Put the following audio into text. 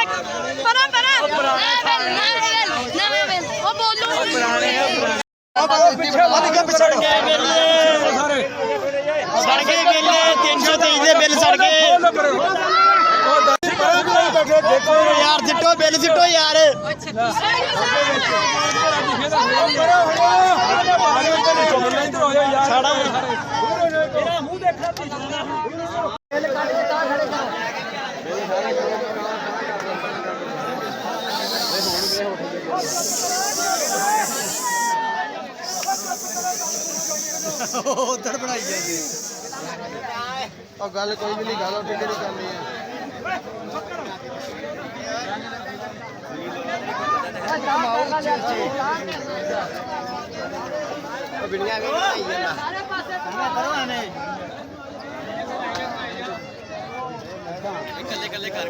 ਪਰਾਂ ਪਰਾਂ ਉਹ ਬੋਲੂ ਪਿੱਛੇ ਵੱਧ ਕੇ ਪਿੱਛੇ ਸੜ ਗਏ ਬਿੱਲ 323 ਦੇ ਬਿੱਲ ਸੜ ਗਏ ਯਾਰ ਸਿੱਟੋ ਬਿੱਲ ਸਿੱਟੋ ਯਾਰ ਸਾਡਾ ਮੂੰਹ ਦੇਖਣਾ ਉਧਰ ਬਣਾਈ ਜਾਂਦੇ ਉਹ ਗੱਲ ਕੋਈ ਵੀ ਨਹੀਂ ਗੱਲ ਉੱਥੇ ਕਿਹੜੀ ਕਰਨੀ ਆ ਬਿੜੀਆਂ ਵੀ ਬਣਾਈ ਜਾਂਦਾ ਸਾਰੇ ਪਾਸੇ ਕਰੋ ਐਵੇਂ ਇਕੱਲੇ ਇਕੱਲੇ ਕਰ